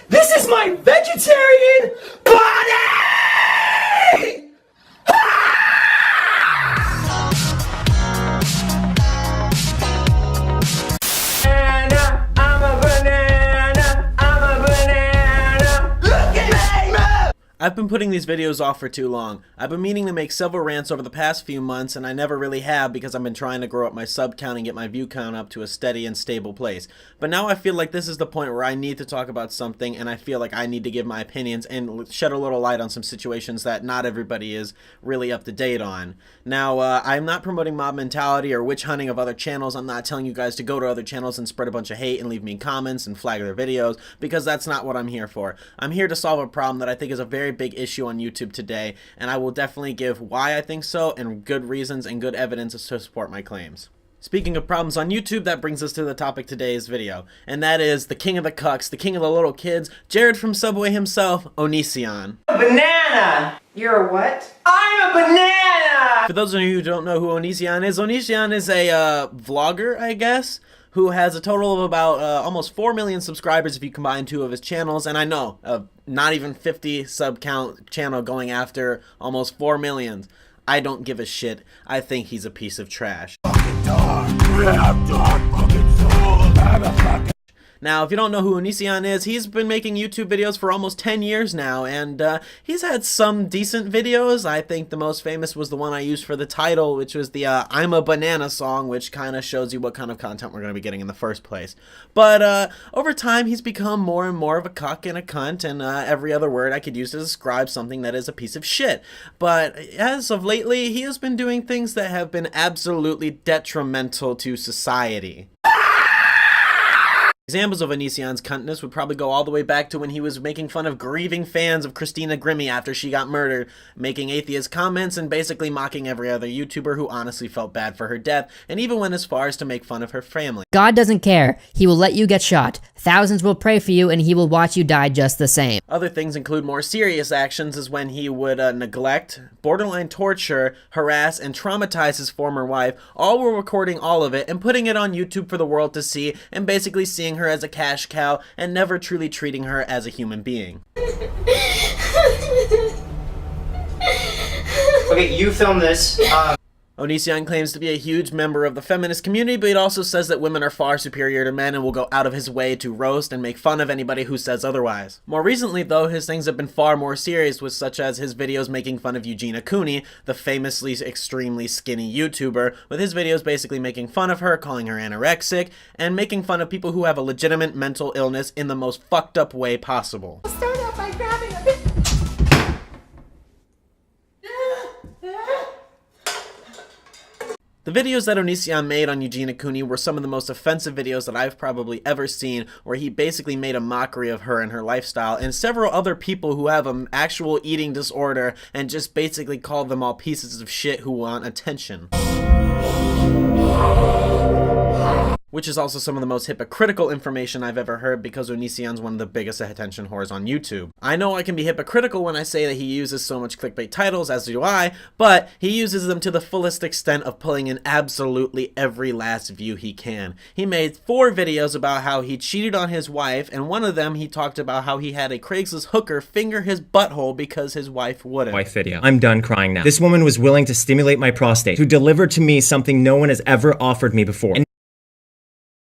This is my vegetarian body! I've been putting these videos off for too long. I've been meaning to make several rants over the past few months, and I never really have because I've been trying to grow up my sub count and get my view count up to a steady and stable place. But now I feel like this is the point where I need to talk about something, and I feel like I need to give my opinions and shed a little light on some situations that not everybody is really up to date on. Now, I'm not promoting mob mentality or witch hunting of other channels. I'm not telling you guys to go to other channels and spread a bunch of hate and leave me comments and flag their videos, because that's not what I'm here for. I'm here to solve a problem that I think is a very big issue on YouTube today, and I will definitely give why I think so and good reasons and good evidence to support my claims. Speaking of problems on YouTube, that brings us to the topic of today's video, and that is the king of the cucks, the king of the little kids, Jared from Subway himself, ONISION. Banana! You're a what? I'm a banana! For those of you who don't know who ONISION is a vlogger, I guess, who has a total of about almost 4 million subscribers if you combine two of his channels, and I know, not even 50 sub count channel going after almost 4 million. I don't give a shit. I think he's a piece of trash. Now, if you don't know who ONISION is, he's been making YouTube videos for almost 10 years now, and he's had some decent videos. I think the most famous was the one I used for the title, which was the I'm a Banana song, which kind of shows you what kind of content we're going to be getting in the first place. But over time, he's become more and more of a cuck and a cunt, and every other word I could use to describe something that is a piece of shit. But as of lately, he has been doing things that have been absolutely detrimental to society. Examples of ONISION's cuntness would probably go all the way back to when he was making fun of grieving fans of Christina Grimmie after she got murdered, making atheist comments, and basically mocking every other YouTuber who honestly felt bad for her death, and even went as far as to make fun of her family. God doesn't care. He will let you get shot. Thousands will pray for you, and he will watch you die just the same. Other things include more serious actions, as when he would neglect, borderline torture, harass, and traumatize his former wife, all while recording all of it and putting it on YouTube for the world to see, and basically seeing her as a cash cow and never truly treating her as a human being. Okay, you film this. ONISION claims to be a huge member of the feminist community, but he also says that women are far superior to men and will go out of his way to roast and make fun of anybody who says otherwise. More recently, though, his things have been far more serious, with such as his videos making fun of Eugenia Cooney, the famously extremely skinny YouTuber, with his videos basically making fun of her, calling her anorexic, and making fun of people who have a legitimate mental illness in the most fucked up way possible. I'll start out by grabbing a bit. The videos that ONISION made on Eugenia Cooney were some of the most offensive videos that I've probably ever seen, where he basically made a mockery of her and her lifestyle, and several other people who have an actual eating disorder, and just basically called them all pieces of shit who want attention. Which is also some of the most hypocritical information I've ever heard, because ONISION's one of the biggest attention whores on YouTube. I know I can be hypocritical when I say that he uses so much clickbait titles, as do I, but he uses them to the fullest extent of pulling in absolutely every last view he can. He made 4 videos about how he cheated on his wife, and one of them he talked about how he had a Craigslist hooker finger his butthole because his wife wouldn't. Wife video. I'm done crying now. This woman was willing to stimulate my prostate, to deliver to me something no one has ever offered me before.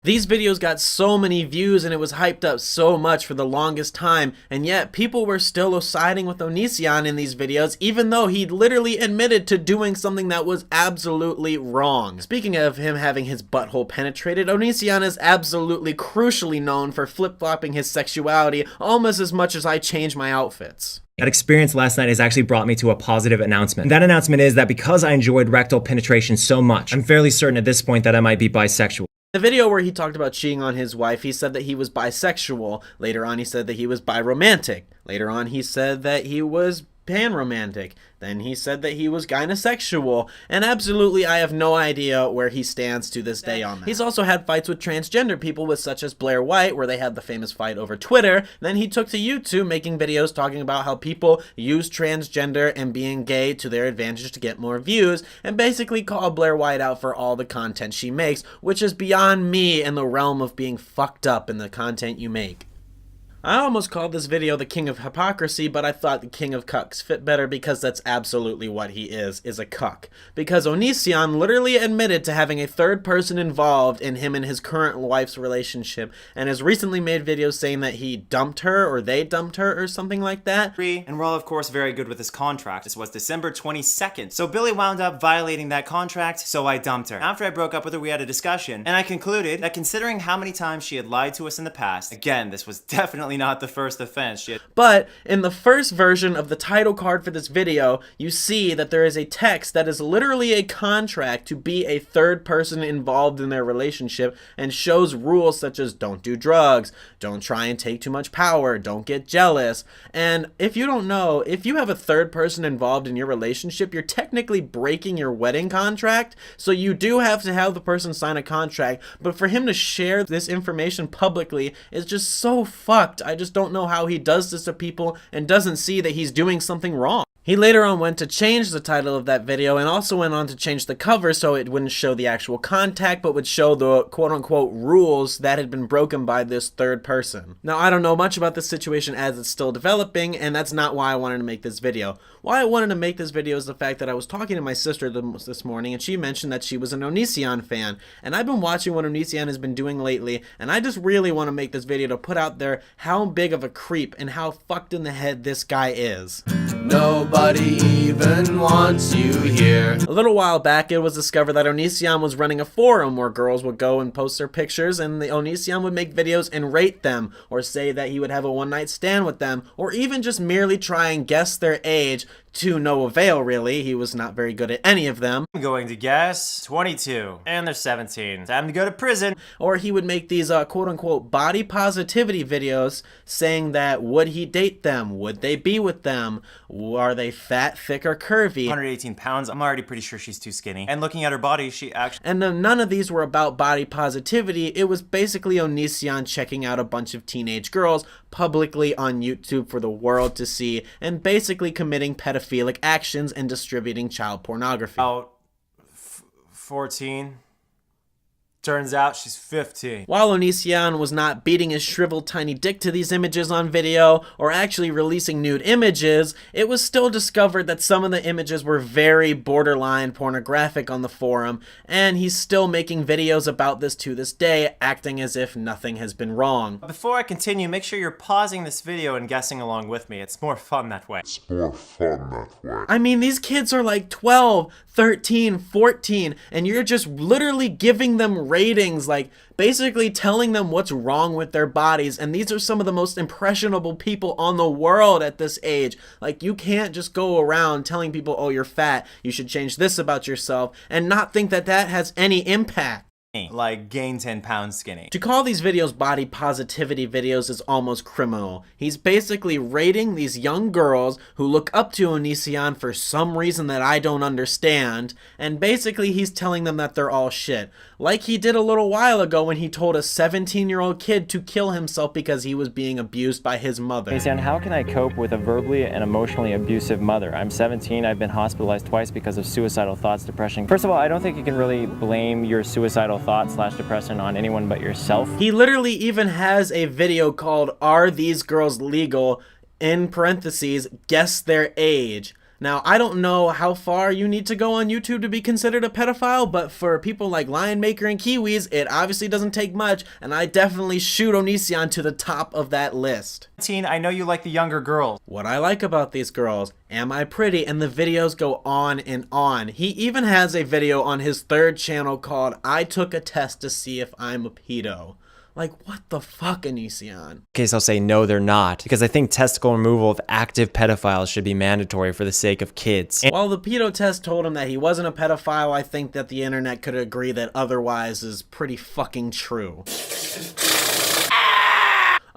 These videos got so many views and it was hyped up so much for the longest time, and yet people were still siding with ONISION in these videos, even though he literally admitted to doing something that was absolutely wrong. Speaking of him having his butthole penetrated, ONISION is absolutely crucially known for flip-flopping his sexuality almost as much as I change my outfits. That experience last night has actually brought me to a positive announcement. And that announcement is that because I enjoyed rectal penetration so much, I'm fairly certain at this point that I might be bisexual. The video where he talked about cheating on his wife, he said that he was bisexual. Later on, he said that he was biromantic. Later on, he said that he was panromantic. Then he said that he was gynosexual, and absolutely I have no idea where he stands to this day on that. He's also had fights with transgender people, with such as Blair White, where they had the famous fight over Twitter. Then he took to YouTube, making videos talking about how people use transgender and being gay to their advantage to get more views, and basically called Blair White out for all the content she makes, which is beyond me in the realm of being fucked up in the content you make. I almost called this video the King of Hypocrisy, but I thought the King of Cucks fit better because that's absolutely what he is a cuck. Because ONISION literally admitted to having a third person involved in him and his current wife's relationship, and has recently made videos saying that he dumped her, or they dumped her, or something like that. And we're all of course very good with this contract. This was December 22nd. So Billy wound up violating that contract, so I dumped her. After I broke up with her, we had a discussion, and I concluded that considering how many times she had lied to us in the past, again, this was definitely not the first offense. But in the first version of the title card for this video, you see that there is a text that is literally a contract to be a third person involved in their relationship, and shows rules such as don't do drugs, don't try and take too much power, don't get jealous. And if you don't know, if you have a third person involved in your relationship, you're technically breaking your wedding contract. So you do have to have the person sign a contract, but for him to share this information publicly is just so fucked. I just don't know how he does this to people and doesn't see that he's doing something wrong. He later on went to change the title of that video, and also went on to change the cover so it wouldn't show the actual contact, but would show the quote-unquote rules that had been broken by this third person. Now, I don't know much about this situation as it's still developing, and that's not why I wanted to make this video. Why I wanted to make this video is the fact that I was talking to my sister this morning, and she mentioned that she was an ONISION fan, and I've been watching what ONISION has been doing lately, and I just really want to make this video to put out there how big of a creep and how fucked in the head this guy is. Nobody even wants you here. A little while back, it was discovered that ONISION was running a forum where girls would go and post their pictures, and the ONISION would make videos and rate them, or say that he would have a one-night stand with them, or even just merely try and guess their age, to no avail really. He was not very good at any of them. I'm going to guess 22, and they're 17. Time to go to prison. Or he would make these quote-unquote body positivity videos saying that would he date them? Would they be with them? Are they fat, thick, or curvy? 118 pounds. I'm already pretty sure she's too skinny. And looking at her body, she actually... And none of these were about body positivity. It was basically ONISION checking out a bunch of teenage girls publicly on YouTube for the world to see, and basically committing pedophilic actions and distributing child pornography. About 14. Turns out she's 15. While ONISION was not beating his shriveled tiny dick to these images on video, or actually releasing nude images, it was still discovered that some of the images were very borderline pornographic on the forum, and he's still making videos about this to this day, acting as if nothing has been wrong. Before I continue, make sure you're pausing this video and guessing along with me. It's more fun that way. I mean, these kids are like 12, 13, 14, and you're just literally giving them ratings, like basically telling them what's wrong with their bodies, and these are some of the most impressionable people on the world at this age. Like, you can't just go around telling people, oh, you're fat, you should change this about yourself, and not think that that has any impact. Like gain 10 pounds skinny. To call these videos body positivity videos is almost criminal. He's basically rating these young girls who look up to ONISION for some reason that I don't understand, and basically he's telling them that they're all shit. Like he did a little while ago when he told a 17-year-old kid to kill himself because he was being abused by his mother. ONISION, how can I cope with a verbally and emotionally abusive mother? I'm 17, I've been hospitalized twice because of suicidal thoughts, depression. First of all, I don't think you can really blame your suicidal thoughts/depression on anyone but yourself. He literally even has a video called "Are These Girls Legal?" in parentheses, guess their age. Now, I don't know how far you need to go on YouTube to be considered a pedophile, but for people like Lion Maker and Kiwis, it obviously doesn't take much, and I definitely shoot ONISION to the top of that list. I know you like the younger girls. What I like about these girls, am I pretty? And the videos go on and on. He even has a video on his third channel called "I Took a Test to See If I'm a Pedo." Like, what the fuck, ONISION? In case I'll say no, they're not, because I think testicle removal of active pedophiles should be mandatory for the sake of kids. While the pedo test told him that he wasn't a pedophile, I think that the internet could agree that otherwise is pretty fucking true.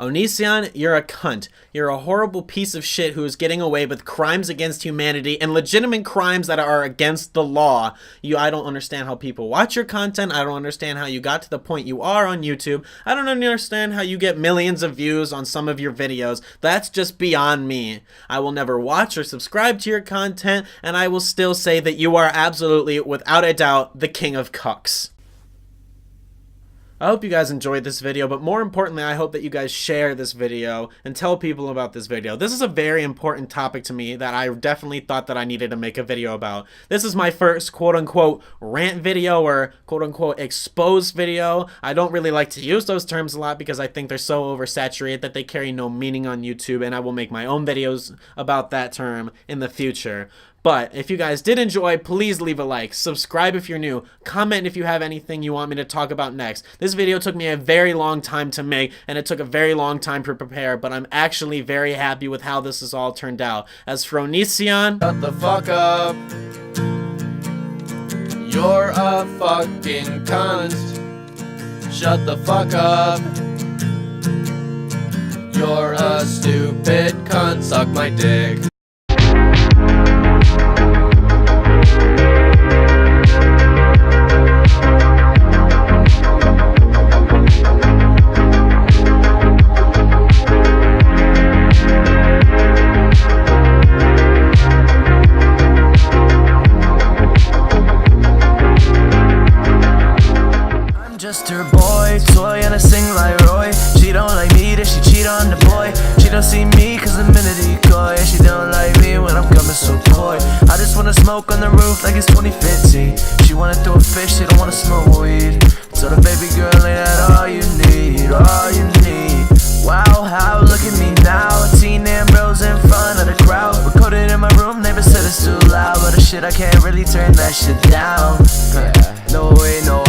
ONISION, you're a cunt. You're a horrible piece of shit who is getting away with crimes against humanity and legitimate crimes that are against the law. I don't understand how people watch your content. I don't understand how you got to the point you are on YouTube. I don't understand how you get millions of views on some of your videos. That's just beyond me. I will never watch or subscribe to your content, and I will still say that you are absolutely, without a doubt, the king of cucks. I hope you guys enjoyed this video, but more importantly, I hope that you guys share this video and tell people about this video. This is a very important topic to me that I definitely thought that I needed to make a video about. This is my first quote-unquote rant video or quote-unquote exposed video. I don't really like to use those terms a lot because I think they're so oversaturated that they carry no meaning on YouTube, and I will make my own videos about that term in the future. But if you guys did enjoy, please leave a like, subscribe if you're new, comment if you have anything you want me to talk about next. This video took me a very long time to make, and it took a very long time to prepare, but I'm actually very happy with how this has all turned out. As for ONISION, Shut the fuck up. You're a fucking cunt. Shut the fuck up. You're a stupid cunt. Suck my dick. Just her boy, toy, and I sing like Roy. She don't like me, then she cheat on the boy. She don't see me cause I'm in a decoy. And she don't like me when I'm coming so coy. I just wanna smoke on the roof like it's 2015. She wanna throw a fish, she don't wanna smoke weed. So the baby girl ain't that all you need, all you need. Wow, how, look at me now. 18 Ambrose in front of the crowd. Recorded in my room, neighbor said it's too loud. But the shit, I can't really turn that shit down. No way, no